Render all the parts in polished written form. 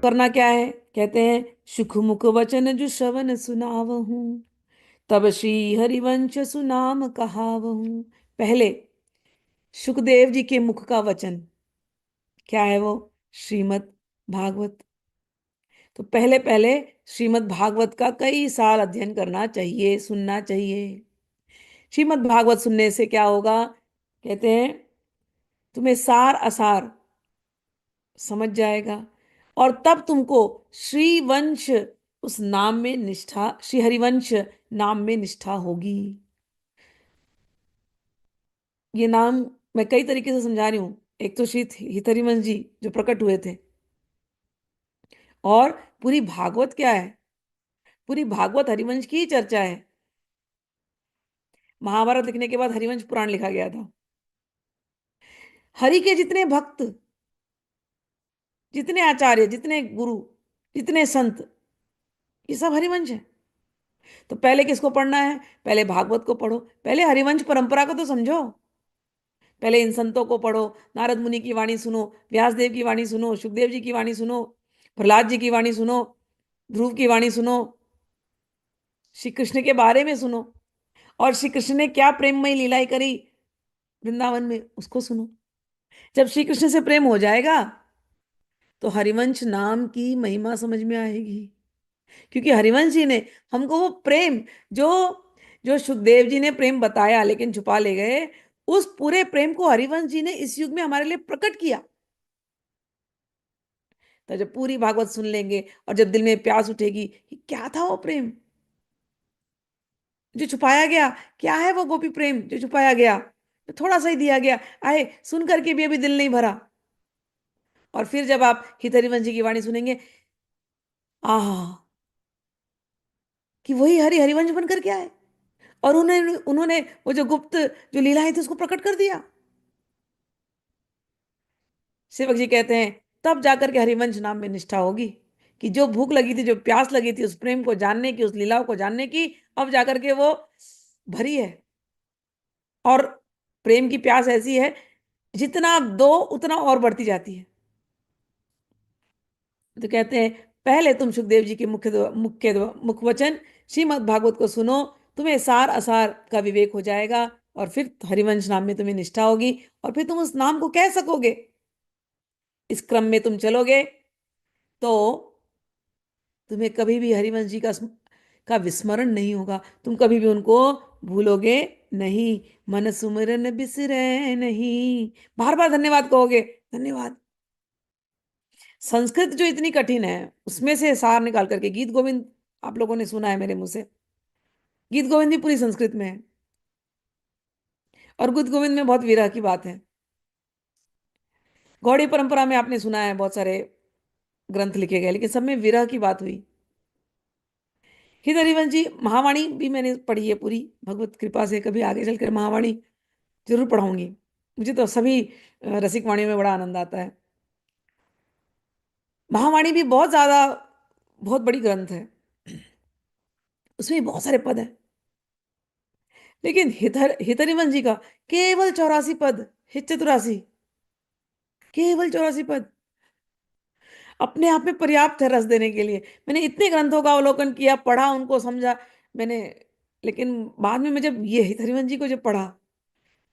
करना क्या है? कहते हैं, सुख मुख वचन जो श्रवण सुनावहूं, तब श्री हरिवंश सुनाम कहावहूं। पहले सुखदेव जी के मुख का वचन क्या है? वो श्रीमद् भागवत। तो पहले पहले श्रीमद् भागवत का कई साल अध्ययन करना चाहिए, सुनना चाहिए। श्रीमद् भागवत सुनने से क्या होगा? कहते हैं, तुम्हें सार असार समझ जाएगा, और तब तुमको श्रीवंश उस नाम में निष्ठा, श्री हरिवंश नाम में निष्ठा होगी। ये नाम मैं कई तरीके से समझा रही हूं। एक तो श्री हितहरिवंश जी जो प्रकट हुए थे, और पूरी भागवत क्या है? पूरी भागवत हरिवंश की ही चर्चा है। महाभारत लिखने के बाद हरिवंश पुराण लिखा गया था। हरि के जितने भक्त, जितने आचार्य, जितने गुरु, जितने संत, ये सब हरिवंश है। तो पहले किसको पढ़ना है? पहले भागवत को पढ़ो, पहले हरिवंश परंपरा को तो समझो। पहले इन संतों को पढ़ो, नारद मुनि की वाणी सुनो, व्यास देव की वाणी सुनो, सुखदेव जी की वाणी सुनो, प्रहलाद जी की वाणी सुनो, ध्रुव की वाणी सुनो, श्री कृष्ण के बारे में सुनो, और श्री कृष्ण ने क्या प्रेममयी लीलाएं करी वृंदावन में, उसको सुनो। जब श्री कृष्ण से प्रेम हो जाएगा तो हरिवंश नाम की महिमा समझ में आएगी। क्योंकि हरिवंश जी ने हमको वो प्रेम, जो जो सुखदेव जी ने प्रेम बताया लेकिन छुपा ले गए, उस पूरे प्रेम को हरिवंश जी ने इस युग में हमारे लिए प्रकट किया। तो जब पूरी भागवत सुन लेंगे और जब दिल में प्यास उठेगी कि क्या था वो प्रेम जो छुपाया गया, क्या है वो गोपी प्रेम जो छुपाया गया, तो थोड़ा सा ही दिया गया, आए सुन करके भी अभी दिल नहीं भरा। और फिर जब आप हित हरिवंश जी की वाणी सुनेंगे, आहा, कि वही हरिवंश बनकर के आए, और उन्होंने उन्होंने वो जो गुप्त जो लीलाएं थी उसको प्रकट कर दिया। सेवक जी कहते हैं, तब जाकर के हरिवंश नाम में निष्ठा होगी, कि जो भूख लगी थी, जो प्यास लगी थी उस प्रेम को जानने की, उस लीलाओं को जानने की, अब जाकर के वो भरी है। और प्रेम की प्यास ऐसी है, जितना आप दो उतना और बढ़ती जाती है। तो कहते हैं, पहले तुम सुखदेव जी के मुख वचन श्रीमद् भागवत को सुनो, तुम्हें सार असार का विवेक हो जाएगा, और फिर हरिवंश नाम में तुम्हें निष्ठा होगी, और फिर तुम उस नाम को कह सकोगे। इस क्रम में तुम चलोगे तो तुम्हें कभी भी हरिवंश जी का विस्मरण नहीं होगा, तुम कभी भी उनको भूलोगे नहीं। मन सुमिरन बिसरे नहीं, बार बार धन्यवाद कहोगे, धन्यवाद। संस्कृत जो इतनी कठिन है, उसमें से सार निकाल करके गीत गोविंद, आप लोगों ने सुना है मेरे मुंह से, गीत गोविंद भी पूरी संस्कृत में है। और गीत गोविंद में बहुत विरह की बात है। गौड़ी परंपरा में आपने सुना है बहुत सारे ग्रंथ लिखे गए, लेकिन सब में विरह की बात हुई। हित हरिवंश जी, महावाणी भी मैंने पढ़ी है पूरी, भगवत कृपा से कभी आगे चलकर महावाणी जरूर पढ़ाऊंगी। मुझे तो सभी रसिक वाणियों में बड़ा आनंद आता है। महावाणी भी बहुत ज्यादा, बहुत बड़ी ग्रंथ है, उसमें बहुत सारे पद हैं। लेकिन हितहरिवंश जी का केवल 84 पद, हित 84, केवल 84 पद अपने आप में पर्याप्त है रस देने के लिए। मैंने इतने ग्रंथों का अवलोकन किया, पढ़ा, उनको समझा मैंने, लेकिन बाद में मैं जब ये हितहरिवंश जी को जब पढ़ा,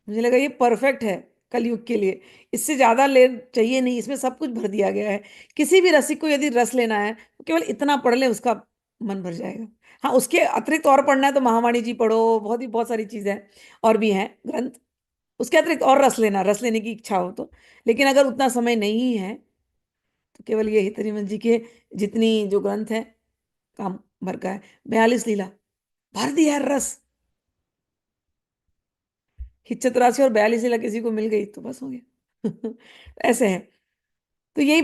मुझे लगा ये परफेक्ट है कलयुग के लिए। इससे ज्यादा ले चाहिए नहीं, इसमें सब कुछ भर दिया गया है। किसी भी रसिक को यदि रस लेना है तो केवल इतना पढ़ ले, उसका मन भर जाएगा। हाँ, उसके अतिरिक्त और पढ़ना है तो महावाणी जी पढ़ो, बहुत सारी चीजें और भी हैं ग्रंथ, उसके अतिरिक्त और रस लेना, रस लेने की इच्छा हो तो। लेकिन अगर उतना समय नहीं है तो केवल ये हितहरिवंश जी के जितनी जो ग्रंथ है, काम भर का है। 42 लीला भर दिया है रस। हित 84 और 42 लीला किसी को मिल गई तो बस हो गया। ऐसे है। तो यही